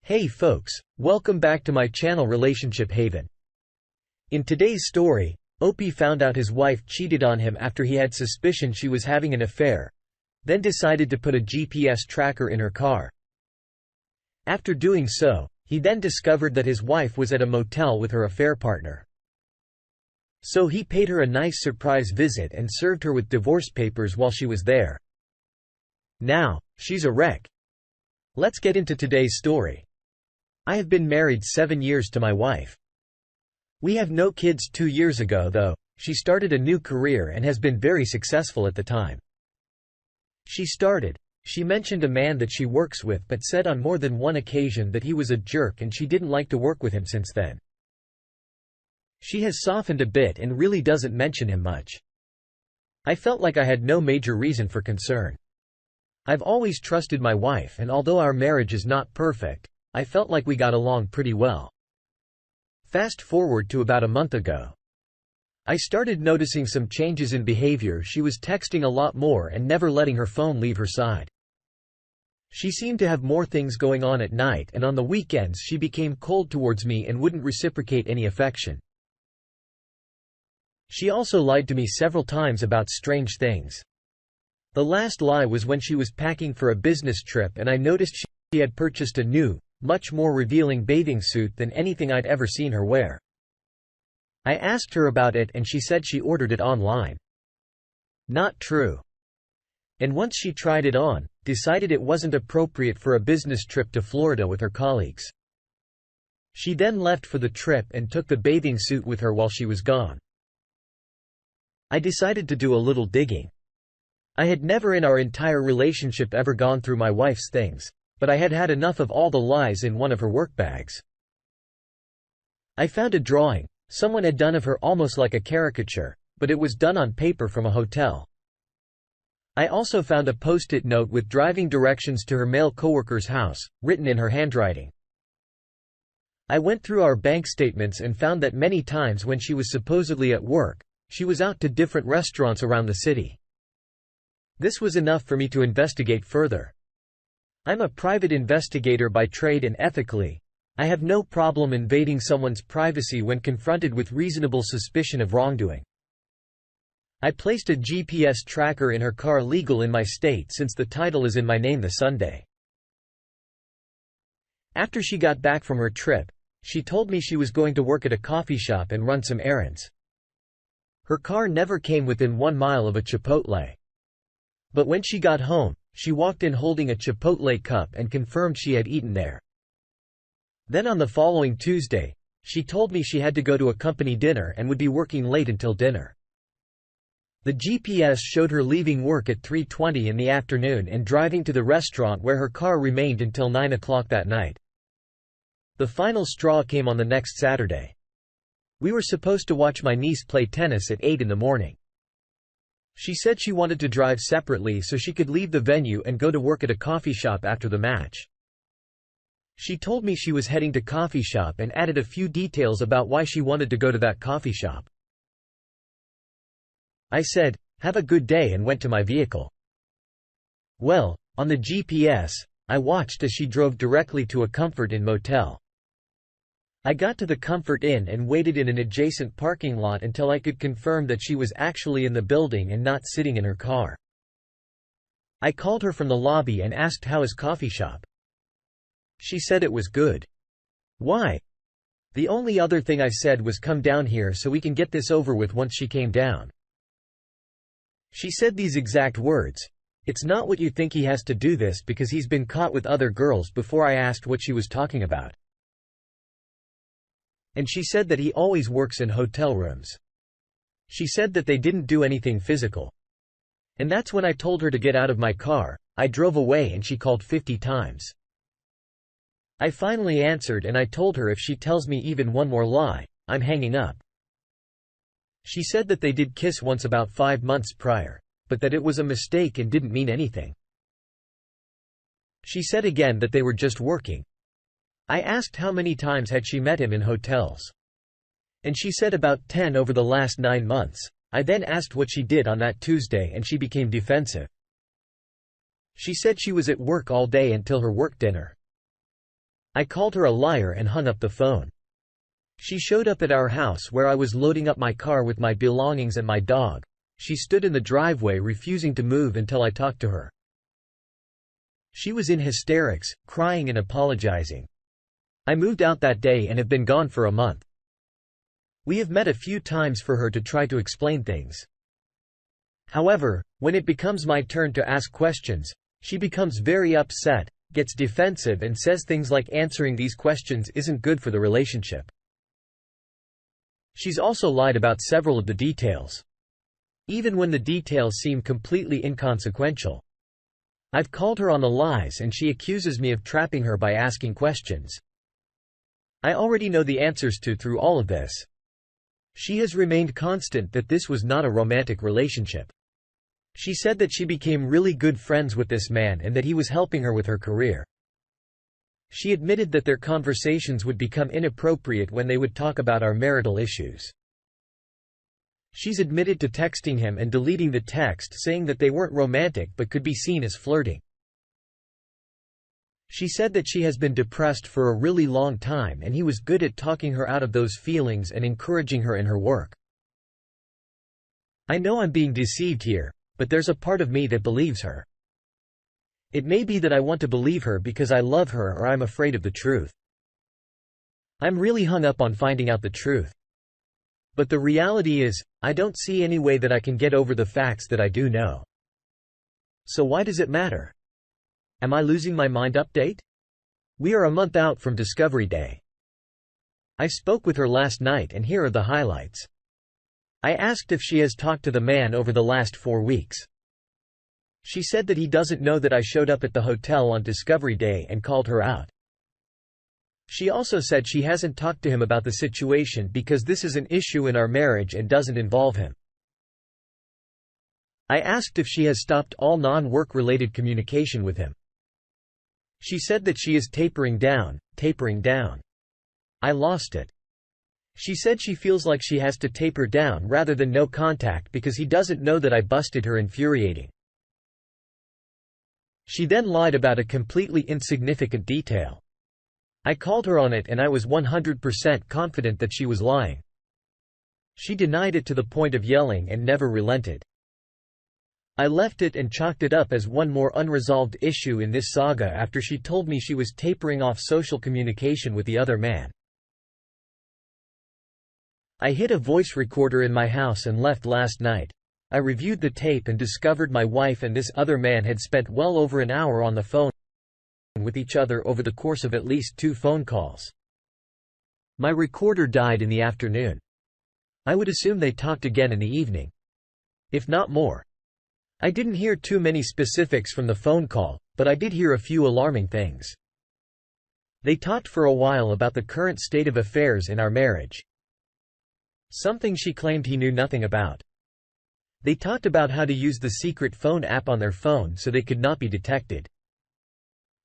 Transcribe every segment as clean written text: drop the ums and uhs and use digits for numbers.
Hey folks, welcome back to my channel Relationship Haven. In today's story, Opie found out his wife cheated on him after he had suspicion she was having an affair, then decided to put a GPS tracker in her car. After doing so, he then discovered that his wife was at a motel with her affair partner. So he paid her a nice surprise visit and served her with divorce papers while she was there. Now, she's a wreck. Let's get into today's story. I have been married 7 years to my wife. We have no kids 2 years ago though. She started a new career and has been very successful at the time. She mentioned a man that she works with but said on more than one occasion that he was a jerk and she didn't like to work with him since then. She has softened a bit and really doesn't mention him much. I felt like I had no major reason for concern. I've always trusted my wife, and although our marriage is not perfect, I felt like we got along pretty well. Fast forward to about a month ago. I started noticing some changes in behavior. She was texting a lot more and never letting her phone leave her side. She seemed to have more things going on at night, and on the weekends she became cold towards me and wouldn't reciprocate any affection. She also lied to me several times about strange things. The last lie was when she was packing for a business trip and I noticed she had purchased a new, much more revealing bathing suit than anything I'd ever seen her wear. I asked her about it and she said she ordered it online. Not true. And once she tried it on, decided it wasn't appropriate for a business trip to Florida with her colleagues. She then left for the trip and took the bathing suit with her while she was gone. I decided to do a little digging. I had never in our entire relationship ever gone through my wife's things, but I had had enough of all the lies in one of her work bags. I found a drawing someone had done of her, almost like a caricature, but it was done on paper from a hotel. I also found a post-it note with driving directions to her male coworker's house, written in her handwriting. I went through our bank statements and found that many times when she was supposedly at work, she was out to different restaurants around the city. This was enough for me to investigate further. I'm a private investigator by trade, and ethically, I have no problem invading someone's privacy when confronted with reasonable suspicion of wrongdoing. I placed a GPS tracker in her car, legal in my state since the title is in my name, the Sunday. After she got back from her trip, she told me she was going to work at a coffee shop and run some errands. Her car never came within 1 mile of a Chipotle. But when she got home, she walked in holding a Chipotle cup and confirmed she had eaten there. Then on the following Tuesday, she told me she had to go to a company dinner and would be working late until dinner. The GPS showed her leaving work at 3:20 in the afternoon and driving to the restaurant where her car remained until 9 o'clock that night. The final straw came on the next Saturday. We were supposed to watch my niece play tennis at 8 in the morning. She said she wanted to drive separately so she could leave the venue and go to work at a coffee shop after the match. She told me she was heading to coffee shop and added a few details about why she wanted to go to that coffee shop. I said, "Have a good day," and went to my vehicle. Well, on the GPS, I watched as she drove directly to a Comfort Inn motel. I got to the Comfort Inn and waited in an adjacent parking lot until I could confirm that she was actually in the building and not sitting in her car. I called her from the lobby and asked how is coffee shop. She said it was good. Why? The only other thing I said was come down here so we can get this over with. Once she came down, she said these exact words, "It's not what you think, he has to do this because he's been caught with other girls before." I asked what she was talking about. And she said that he always works in hotel rooms. She said that they didn't do anything physical. And that's when I told her to get out of my car. I drove away and she called 50 times. I finally answered and I told her if she tells me even one more lie, I'm hanging up. She said that they did kiss once about 5 months prior, but that it was a mistake and didn't mean anything. She said again that they were just working. I asked how many times had she met him in hotels. And she said about 10 over the last 9 months. I then asked what she did on that Tuesday and she became defensive. She said she was at work all day until her work dinner. I called her a liar and hung up the phone. She showed up at our house where I was loading up my car with my belongings and my dog. She stood in the driveway refusing to move until I talked to her. She was in hysterics, crying and apologizing. I moved out that day and have been gone for a month. We have met a few times for her to try to explain things. However, when it becomes my turn to ask questions, she becomes very upset, gets defensive and says things like answering these questions isn't good for the relationship. She's also lied about several of the details, even when the details seem completely inconsequential. I've called her on the lies and she accuses me of trapping her by asking questions I already know the answers to through all of this. She has remained constant that this was not a romantic relationship. She said that she became really good friends with this man and that he was helping her with her career. She admitted that their conversations would become inappropriate when they would talk about our marital issues. She's admitted to texting him and deleting the text saying that they weren't romantic but could be seen as flirting. She said that she has been depressed for a really long time and he was good at talking her out of those feelings and encouraging her in her work. I know I'm being deceived here, but there's a part of me that believes her. It may be that I want to believe her because I love her or I'm afraid of the truth. I'm really hung up on finding out the truth. But the reality is, I don't see any way that I can get over the facts that I do know. So why does it matter? Am I losing my mind? Update? We are a month out from Discovery Day. I spoke with her last night and here are the highlights. I asked if she has talked to the man over the last 4 weeks. She said that he doesn't know that I showed up at the hotel on Discovery Day and called her out. She also said she hasn't talked to him about the situation because this is an issue in our marriage and doesn't involve him. I asked if she has stopped all non-work related communication with him. She said that she is tapering down. I lost it. She said she feels like she has to taper down rather than no contact because he doesn't know that I busted her. Infuriating. She then lied about a completely insignificant detail. I called her on it and I was 100% confident that she was lying. She denied it to the point of yelling and never relented. I left it and chalked it up as one more unresolved issue in this saga after she told me she was tapering off social communication with the other man. I hid a voice recorder in my house and left last night. I reviewed the tape and discovered my wife and this other man had spent well over an hour on the phone with each other over the course of at least 2 phone calls. My recorder died in the afternoon. I would assume they talked again in the evening, if not more. I didn't hear too many specifics from the phone call, but I did hear a few alarming things. They talked for a while about the current state of affairs in our marriage, something she claimed he knew nothing about. They talked about how to use the secret phone app on their phone so they could not be detected.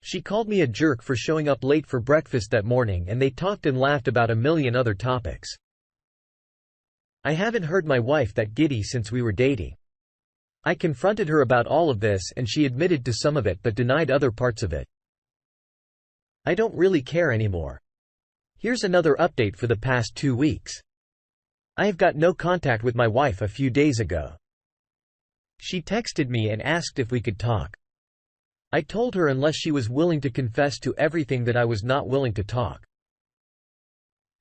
She called me a jerk for showing up late for breakfast that morning and they talked and laughed about a million other topics. I haven't heard my wife that giddy since we were dating. I confronted her about all of this and she admitted to some of it but denied other parts of it. I don't really care anymore. Here's another update for the past 2 weeks. I have got no contact with my wife a few days ago. She texted me and asked if we could talk. I told her unless she was willing to confess to everything that I was not willing to talk.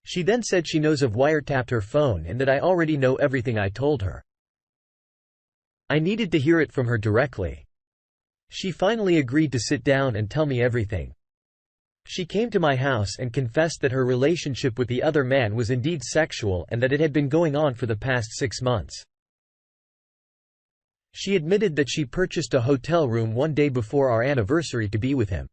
She then said she knows I've wiretapped her phone and that I already know everything I told her. I needed to hear it from her directly. She finally agreed to sit down and tell me everything. She came to my house and confessed that her relationship with the other man was indeed sexual and that it had been going on for the past 6 months. She admitted that she purchased a hotel room one day before our anniversary to be with him.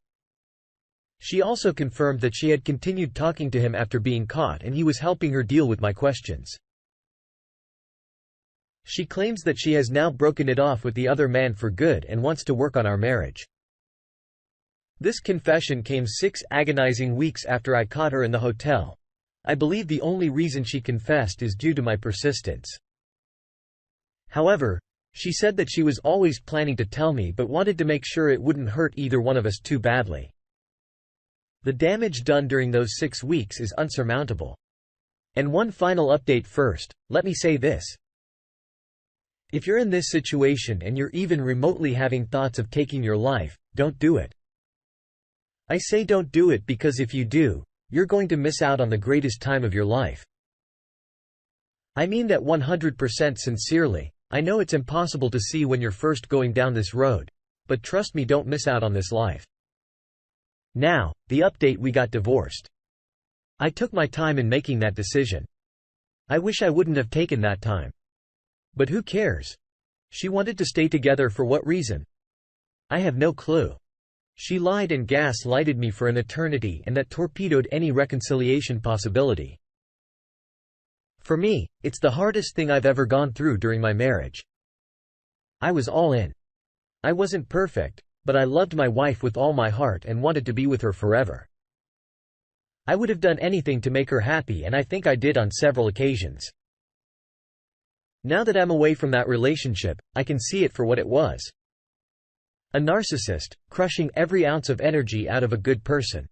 She also confirmed that she had continued talking to him after being caught and he was helping her deal with my questions. She claims that she has now broken it off with the other man for good and wants to work on our marriage. This confession came 6 agonizing weeks after I caught her in the hotel. I believe the only reason she confessed is due to my persistence. However, she said that she was always planning to tell me but wanted to make sure it wouldn't hurt either one of us too badly. The damage done during those 6 weeks is unsurmountable. And one final update first, let me say this. If you're in this situation and you're even remotely having thoughts of taking your life, don't do it. I say don't do it because if you do, you're going to miss out on the greatest time of your life. I mean that 100% sincerely. I know it's impossible to see when you're first going down this road, but trust me, don't miss out on this life. Now, the update: we got divorced. I took my time in making that decision. I wish I wouldn't have taken that time. But who cares? She wanted to stay together for what reason? I have no clue. She lied and gaslighted me for an eternity, and that torpedoed any reconciliation possibility. For me, it's the hardest thing I've ever gone through during my marriage. I was all in. I wasn't perfect, but I loved my wife with all my heart and wanted to be with her forever. I would have done anything to make her happy, and I think I did on several occasions. Now that I'm away from that relationship, I can see it for what it was. A narcissist, crushing every ounce of energy out of a good person.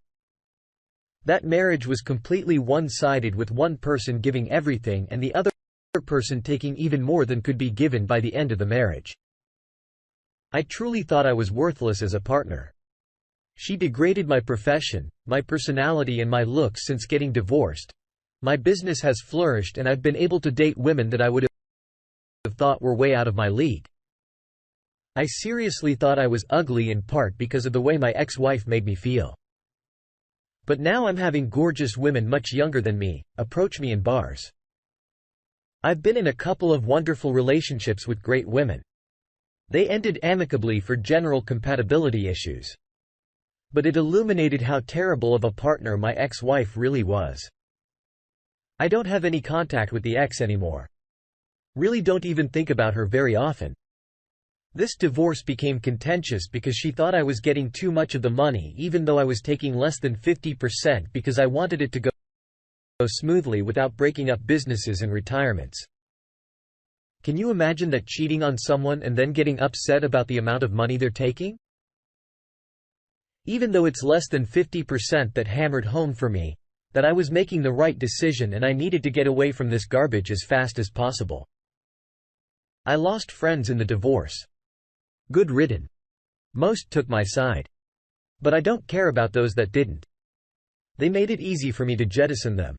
That marriage was completely one-sided, with one person giving everything and the other person taking even more than could be given by the end of the marriage. I truly thought I was worthless as a partner. She degraded my profession, my personality and my looks. Since getting divorced, my business has flourished and I've been able to date women that I would have thought were way out of my league. I seriously thought I was ugly, in part because of the way my ex-wife made me feel. But now I'm having gorgeous women much younger than me approach me in bars. I've been in a couple of wonderful relationships with great women. They ended amicably for general compatibility issues. But it illuminated how terrible of a partner my ex-wife really was. I don't have any contact with the ex anymore. Really don't even think about her very often. This divorce became contentious because she thought I was getting too much of the money, even though I was taking less than 50%, because I wanted it to go smoothly without breaking up businesses and retirements. Can you imagine that, cheating on someone and then getting upset about the amount of money they're taking? Even though it's less than 50%, that hammered home for me that I was making the right decision and I needed to get away from this garbage as fast as possible. I lost friends in the divorce. Good riddance. Most took my side. But I don't care about those that didn't. They made it easy for me to jettison them.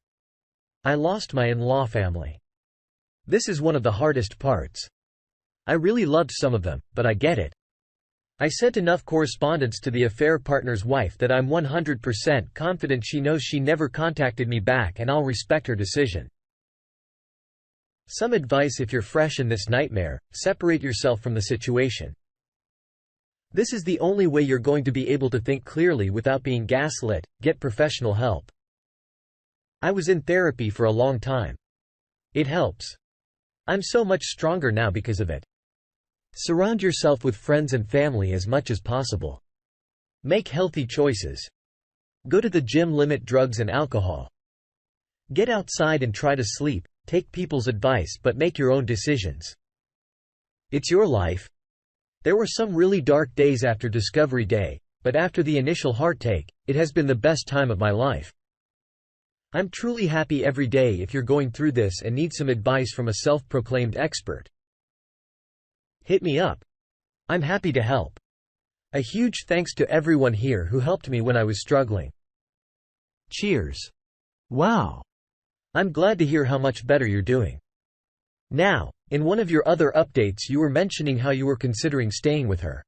I lost my in-law family. This is one of the hardest parts. I really loved some of them, but I get it. I sent enough correspondence to the affair partner's wife that I'm 100% confident she knows she never contacted me back, and I'll respect her decision. Some advice: if you're fresh in this nightmare, separate yourself from the situation. This is the only way you're going to be able to think clearly without being gaslit. Get professional help. I was in therapy for a long time. It helps. I'm so much stronger now because of it. Surround yourself with friends and family as much as possible. Make healthy choices. Go to the gym. Limit drugs and alcohol. Get outside and try to sleep. Take people's advice but make your own decisions. It's your life. There were some really dark days after Discovery Day, but after the initial heartache, it has been the best time of my life. I'm truly happy every day. If you're going through this and need some advice from a self-proclaimed expert, hit me up. I'm happy to help. A huge thanks to everyone here who helped me when I was struggling. Cheers. Wow. I'm glad to hear how much better you're doing. Now, in one of your other updates you were mentioning how you were considering staying with her.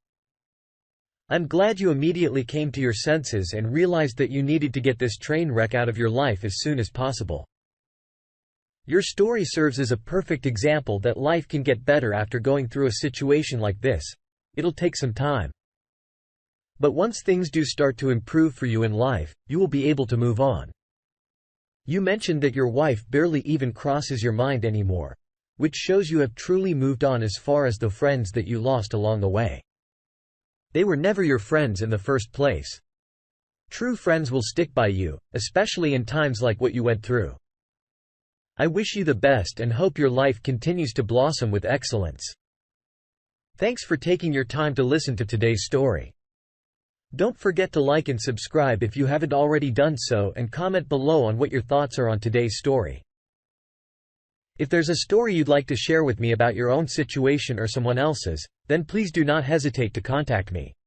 I'm glad you immediately came to your senses and realized that you needed to get this train wreck out of your life as soon as possible. Your story serves as a perfect example that life can get better after going through a situation like this. It'll take some time. But once things do start to improve for you in life, you will be able to move on. You mentioned that your wife barely even crosses your mind anymore, which shows you have truly moved on as far as the friends that you lost along the way. They were never your friends in the first place. True friends will stick by you, especially in times like what you went through. I wish you the best and hope your life continues to blossom with excellence. Thanks for taking your time to listen to today's story. Don't forget to like and subscribe if you haven't already done so, and comment below on what your thoughts are on today's story. If there's a story you'd like to share with me about your own situation or someone else's, then please do not hesitate to contact me.